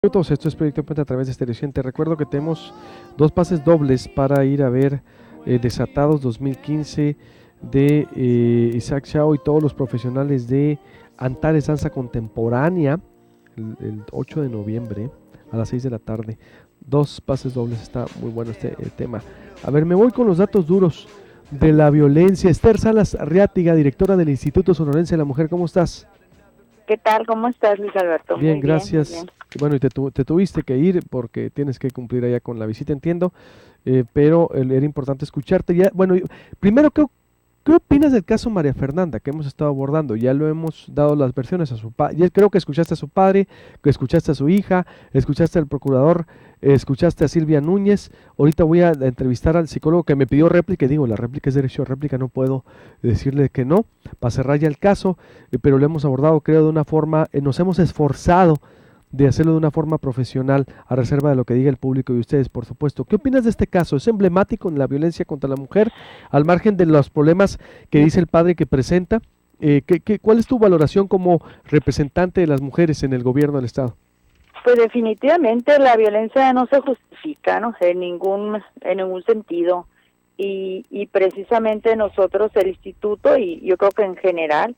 Minutos, esto es Proyecto Puente a través de Stereo 100. Te recuerdo que tenemos dos pases dobles para ir a ver Desatados 2015 de Isaac Chao y todos los profesionales de Antares Danza Contemporánea el 8 de noviembre a las 6 de la tarde. Dos pases dobles, está muy bueno este tema. A ver, me voy con los datos duros de la violencia. Esther Salas Arriátiga, directora del Instituto Sonorense de la Mujer, ¿cómo estás? ¿Qué tal? ¿Cómo estás, Luis Alberto? Bien, Muy bien, muy gracias. bien. Bueno, y te tuviste que ir porque tienes que cumplir allá con la visita, entiendo, pero era importante escucharte. Ya, bueno, primero, ¿qué opinas del caso María Fernanda que hemos estado abordando? Ya lo hemos dado las versiones a su padre. Ya creo que escuchaste a su padre, que escuchaste a su hija, escuchaste al procurador, escuchaste a Silvia Núñez. Ahorita voy a entrevistar al psicólogo que me pidió réplica, y digo, la réplica es derecho a réplica, no puedo decirle que no, para cerrar ya el caso, pero lo hemos abordado, creo, de una forma, nos hemos esforzado de hacerlo de una forma profesional, a reserva de lo que diga el público y ustedes, por supuesto. ¿Qué opinas de este caso? ¿Es emblemático en la violencia contra la mujer, al margen de los problemas que dice el padre que presenta? ¿Cuál es tu valoración como representante de las mujeres en el gobierno del Estado? Pues definitivamente la violencia no se justifica, ¿no? En ningún sentido. Y precisamente nosotros, el instituto, y yo creo que en general,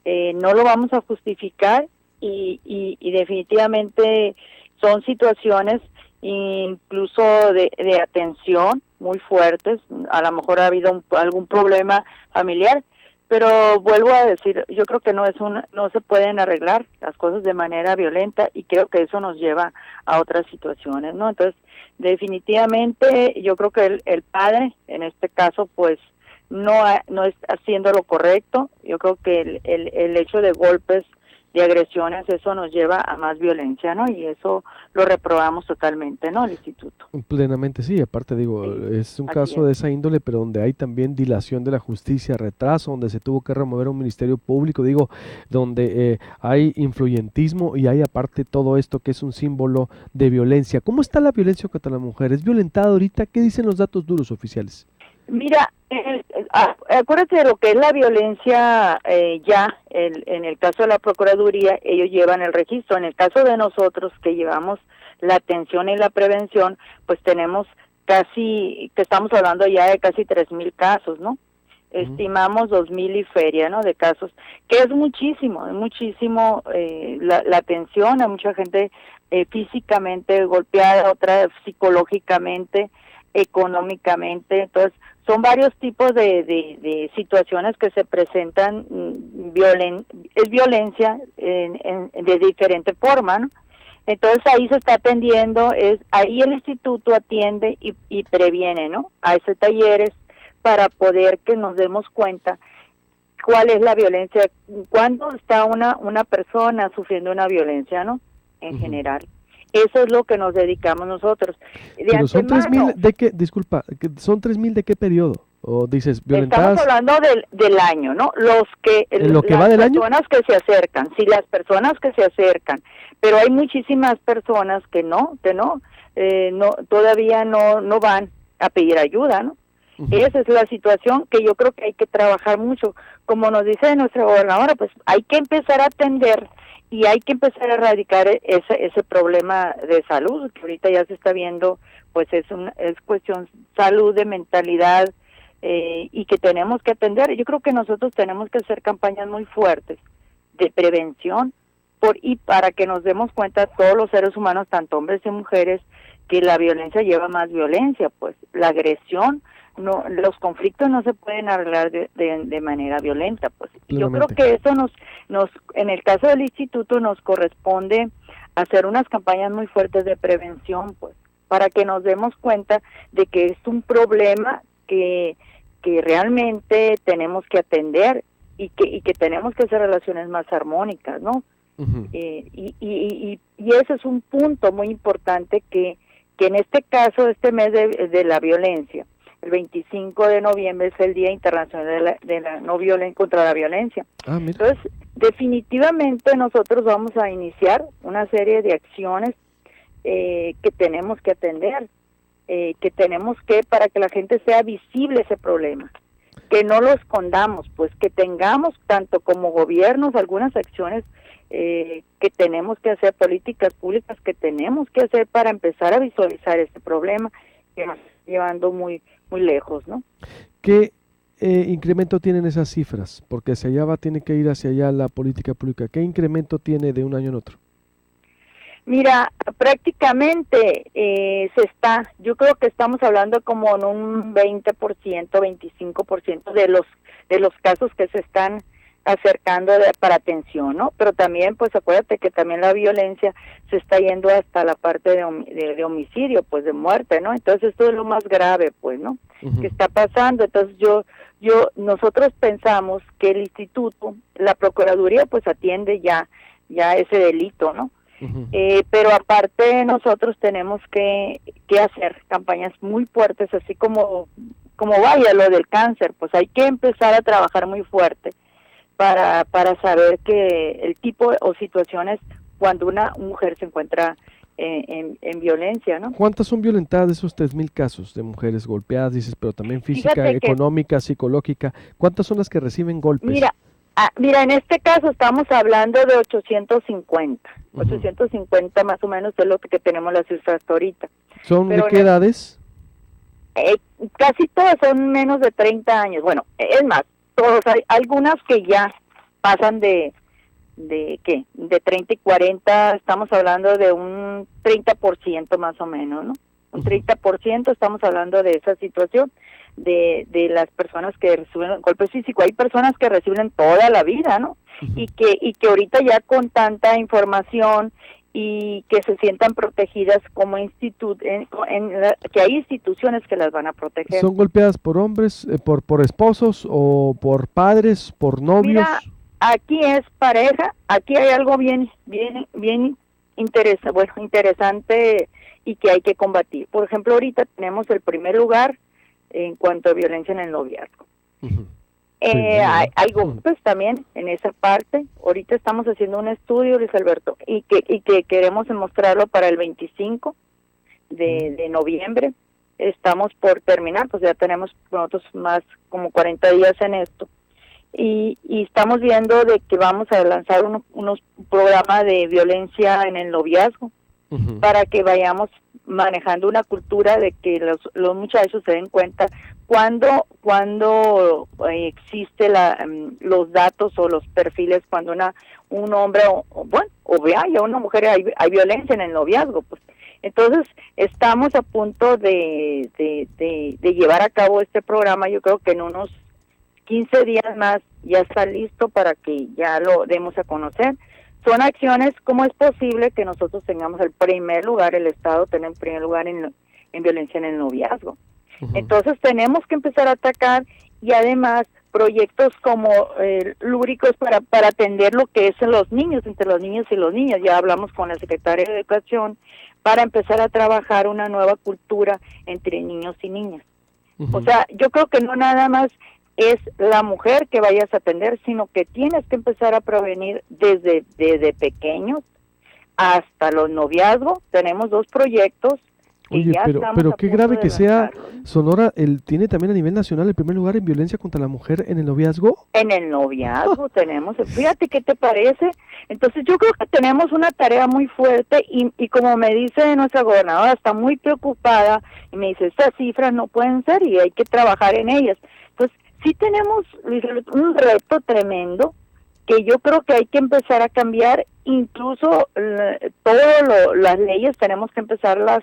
no lo vamos a justificar y definitivamente son situaciones incluso de atención muy fuertes. A lo mejor ha habido algún problema familiar, pero vuelvo a decir, yo creo que no se pueden arreglar las cosas de manera violenta y creo que eso nos lleva a otras situaciones, ¿no? Entonces, definitivamente yo creo que el padre, en este caso, pues no está haciendo lo correcto. Yo creo que el hecho de golpes, de agresiones, eso nos lleva a más violencia, ¿no? Y eso lo reprobamos totalmente, ¿no? El instituto. Plenamente sí, aparte digo, Sí, es un así caso es. de esa índole, pero donde hay también dilación de la justicia, retraso, donde se tuvo que remover un ministerio público, digo, donde hay influyentismo y hay aparte todo esto que es un símbolo de violencia. ¿Cómo está la violencia contra la mujer? ¿Es violentada ahorita? ¿Qué dicen los datos duros oficiales? Mira, acuérdate de lo que es la violencia, en el caso de la Procuraduría, ellos llevan el registro. En el caso de nosotros, que llevamos la atención y la prevención, pues tenemos que estamos hablando ya de casi 3,000 casos, ¿no? Ujú. Estimamos 2,000 y feria, ¿no? De casos, que es muchísimo, la atención a mucha gente físicamente golpeada, otra psicológicamente, económicamente. Entonces, son varios tipos de situaciones que se presentan, es violencia de diferente forma, ¿no? Entonces ahí se está atendiendo, ahí el instituto atiende y previene, ¿no? Hace talleres para poder que nos demos cuenta cuál es la violencia, cuándo está una persona sufriendo una violencia, ¿no? En Ujú. general. Eso es lo que nos dedicamos nosotros. De Pero son 3,000 antemano, de qué, disculpa, ¿son 3,000 de qué periodo? O dices, estamos violentadas hablando del año, ¿no? en lo que va Las del año. personas que se acercan, sí, las personas que se acercan, pero hay muchísimas personas que no, todavía no van a pedir ayuda, ¿no? Ujú. Esa es la situación que yo creo que hay que trabajar mucho. Como nos dice nuestra gobernadora, pues hay que empezar a atender y hay que empezar a erradicar ese problema de salud, que ahorita ya se está viendo, pues es cuestión salud, de mentalidad, y que tenemos que atender. Yo creo que nosotros tenemos que hacer campañas muy fuertes de prevención y para que nos demos cuenta todos los seres humanos, tanto hombres y mujeres, que la violencia lleva más violencia, pues la agresión, no, los conflictos no se pueden arreglar de manera violenta, pues. Y yo creo Plenamente. que eso en el caso del instituto nos corresponde hacer unas campañas muy fuertes de prevención, pues, para que nos demos cuenta de que es un problema que realmente tenemos que atender y que tenemos que hacer relaciones más armónicas, ¿no? Ujú. Y ese es un punto muy importante que en este caso, este mes de la violencia, el 25 de noviembre es el Día Internacional de la No Violencia contra la Violencia. Ah, mira. Entonces, definitivamente nosotros vamos a iniciar una serie de acciones que tenemos que atender, para que la gente sea visible ese problema, que no lo escondamos, pues que tengamos tanto como gobiernos algunas acciones que tenemos que hacer, políticas públicas que tenemos que hacer para empezar a visualizar este problema que nos está llevando muy lejos, ¿no? ¿Qué incremento tienen esas cifras? Porque hacia allá tiene que ir hacia allá la política pública. ¿Qué incremento tiene de un año en otro? Mira, prácticamente yo creo que estamos hablando como en un 20%, 25% de los casos que se están acercando para atención, ¿no? Pero también, pues acuérdate que también la violencia se está yendo hasta la parte de homicidio, pues de muerte, ¿no? Entonces esto es lo más grave, pues, ¿no? Que está pasando. Entonces nosotros pensamos que el instituto, la procuraduría, pues atiende ya ese delito, ¿no? Pero aparte nosotros tenemos que hacer campañas muy fuertes, así como vaya lo del cáncer, pues hay que empezar a trabajar muy fuerte para saber que el tipo o situaciones cuando una mujer se encuentra en violencia, ¿no? ¿Cuántas son violentadas de esos 3,000 casos de mujeres golpeadas, dices, pero también física, Fíjate que, económica, psicológica? ¿Cuántas son las que reciben golpes? Mira, en este caso estamos hablando de 850. 850 más o menos es lo que tenemos las cifras hasta ahorita. ¿Son de qué edades? Casi todas son menos de 30 años. Bueno, es más, todos hay algunas que ya pasan de 30 y 40, estamos hablando de un 30% más o menos, ¿no? Un 30% estamos hablando de esa situación de las personas que reciben golpes físicos. Hay personas que reciben toda la vida, ¿no? Y que ahorita ya con tanta información y que se sientan protegidas como que hay instituciones que las van a proteger. ¿Son golpeadas por hombres, por esposos o por padres, por novios? Mira, aquí es pareja, aquí hay algo bien interesante y que hay que combatir. Por ejemplo, ahorita tenemos el primer lugar en cuanto a violencia en el noviazgo. Hay golpes también en esa parte. Ahorita estamos haciendo un estudio, Luis Alberto, y que queremos mostrarlo para el 25 de noviembre. Estamos por terminar, pues ya tenemos nosotros más como 40 días en esto. Y estamos viendo de que vamos a lanzar unos programas de violencia en el noviazgo para que vayamos manejando una cultura de que los muchachos se den cuenta cuando existe los datos o los perfiles cuando un hombre o vaya una mujer hay violencia en el noviazgo, pues. Entonces estamos a punto de llevar a cabo este programa. Yo creo que en unos 15 días más ya está listo para que ya lo demos a conocer. Son acciones, ¿cómo es posible que nosotros tengamos el primer lugar, el Estado tener el primer lugar en violencia en el noviazgo? Entonces tenemos que empezar a atacar y además proyectos como lúbricos para atender lo que es en los niños, entre los niños y los niñas. Ya hablamos con la Secretaria de Educación para empezar a trabajar una nueva cultura entre niños y niñas. O sea, yo creo que no nada más es la mujer que vayas a atender, sino que tienes que empezar a prevenir desde pequeños hasta los noviazgos. Tenemos 2 proyectos. Oye, pero qué grave que sea. Sonora tiene también a nivel nacional el primer lugar en violencia contra la mujer en el noviazgo. En el noviazgo tenemos, fíjate qué te parece. Entonces yo creo que tenemos una tarea muy fuerte y como me dice nuestra gobernadora, está muy preocupada y me dice, estas cifras no pueden ser y hay que trabajar en ellas. Pues sí tenemos un reto tremendo que yo creo que hay que empezar a cambiar, incluso todas las leyes tenemos que empezarlas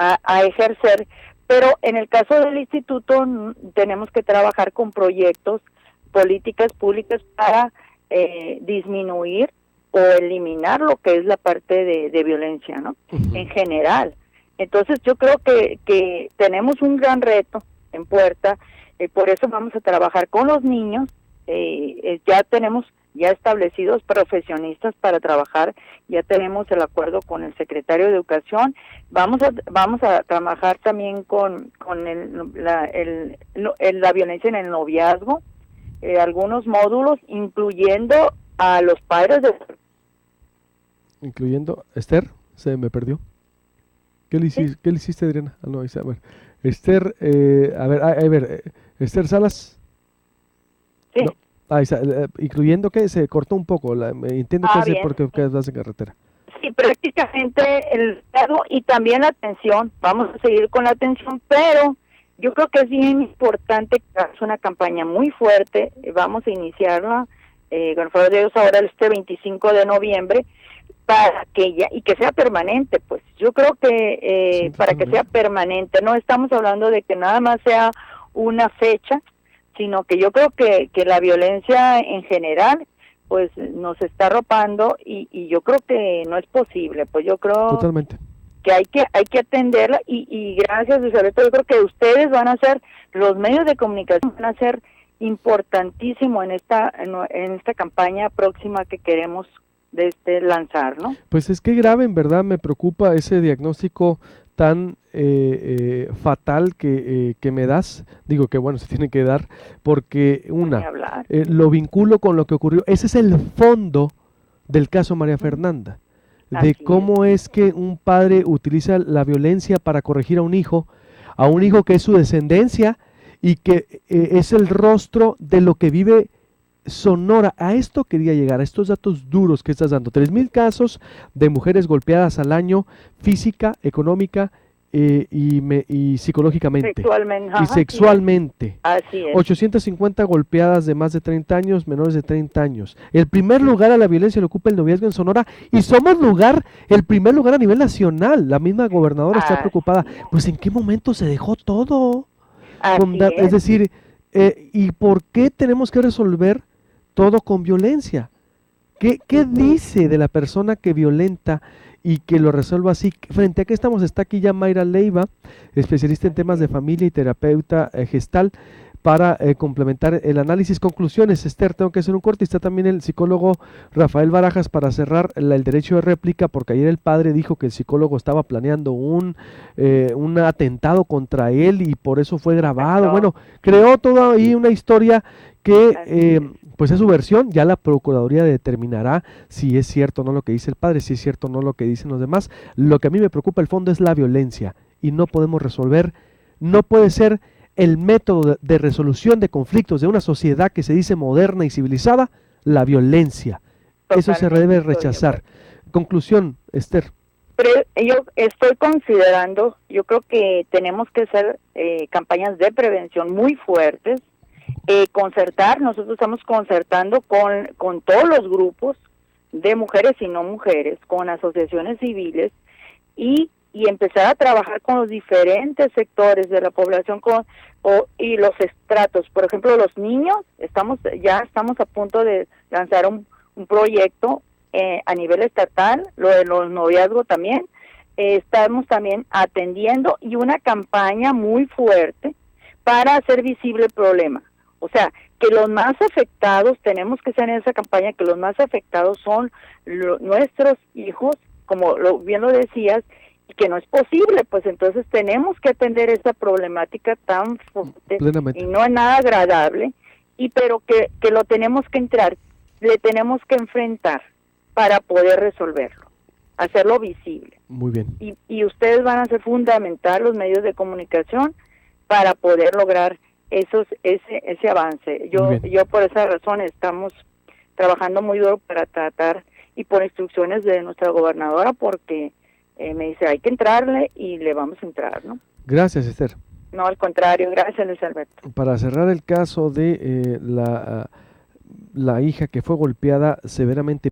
a ejercer, pero en el caso del instituto tenemos que trabajar con proyectos, políticas públicas para disminuir o eliminar lo que es la parte de violencia, ¿no? En general. Entonces yo creo que tenemos un gran reto en puerta, por eso vamos a trabajar con los niños. Ya tenemos establecidos profesionistas para trabajar, ya tenemos el acuerdo con el secretario de Educación. Vamos a trabajar también con la violencia en el noviazgo, algunos módulos, incluyendo a los padres incluyendo Esther, se me perdió. ¿Qué le hiciste, Adriana? No, a ver. Esther, Esther Salas. Sí. No. Incluyendo que se cortó un poco, entiendo que es Bien. porque vas en carretera. Sí, prácticamente el grado y también la atención. Vamos a seguir con la atención, pero yo creo que es bien importante que hagas una campaña muy fuerte. Vamos a iniciarla, con el favor de Dios, ahora este 25 de noviembre, para que ya, y que sea permanente, pues yo creo que Sí, para que sea permanente, no estamos hablando de que nada más sea una fecha, sino que yo creo que la violencia en general pues nos está arropando y yo creo que no es posible, pues yo creo totalmente. que hay que atenderla y gracias, Luisabel, yo creo que ustedes van a ser, los medios de comunicación van a ser importantísimo en esta campaña próxima que queremos lanzar, ¿no? Pues es que grave, en verdad me preocupa ese diagnóstico tan fatal que me das, digo que bueno, se tiene que dar, porque lo vinculo con lo que ocurrió, ese es el fondo del caso María Fernanda, de cómo es que un padre utiliza la violencia para corregir a un hijo que es su descendencia y que es el rostro de lo que vive Sonora. A esto quería llegar, a estos datos duros que estás dando. 3,000 casos de mujeres golpeadas al año, física, económica y psicológicamente. Sexualmente. Y sexualmente. Así es. 850 golpeadas de más de 30 años, menores de 30 años. El primer lugar a la violencia lo ocupa el noviazgo en Sonora y somos el primer lugar a nivel nacional. La misma gobernadora está preocupada. Pues ¿en qué momento se dejó todo? Es decir, ¿y por qué tenemos que resolver todo con violencia? ¿Qué dice de la persona que violenta y que lo resuelva así? Frente a qué estamos, está aquí ya Mayra Leiva, especialista en temas de familia y terapeuta gestal, para complementar el análisis. Conclusiones, Esther, tengo que hacer un corte. Está también el psicólogo Rafael Barajas para cerrar el derecho de réplica, porque ayer el padre dijo que el psicólogo estaba planeando un atentado contra él y por eso fue grabado. Bueno, creó toda ahí una historia que pues es su versión, ya la Procuraduría determinará si es cierto o no lo que dice el padre, si es cierto o no lo que dicen los demás. Lo que a mí me preocupa, el fondo, es la violencia y no podemos resolver, no puede ser el método de resolución de conflictos de una sociedad que se dice moderna y civilizada, la violencia. Eso se debe rechazar. Conclusión, Esther. Pero yo estoy considerando, yo creo que tenemos que hacer campañas de prevención muy fuertes, concertar, nosotros estamos concertando con todos los grupos de mujeres y no mujeres, con asociaciones civiles y empezar a trabajar con los diferentes sectores de la población y los estratos. Por ejemplo, los niños, estamos a punto de lanzar un proyecto a nivel estatal, lo de los noviazgos también, estamos también atendiendo y una campaña muy fuerte para hacer visible el problema. O sea, que los más afectados, tenemos que ser en esa campaña, que los más afectados son nuestros hijos, como bien lo decías, y que no es posible, pues entonces tenemos que atender esa problemática tan fuerte y no es nada agradable, pero que lo tenemos que entrar, le tenemos que enfrentar para poder resolverlo, hacerlo visible. Muy bien. Y ustedes van a ser fundamental, los medios de comunicación, para poder lograr ese avance. Yo por esa razón estamos trabajando muy duro para tratar, y por instrucciones de nuestra gobernadora, porque me dice hay que entrarle y le vamos a entrar, ¿no? Gracias, Esther. No, al contrario, gracias, Luis Alberto. Para cerrar el caso de la hija que fue golpeada severamente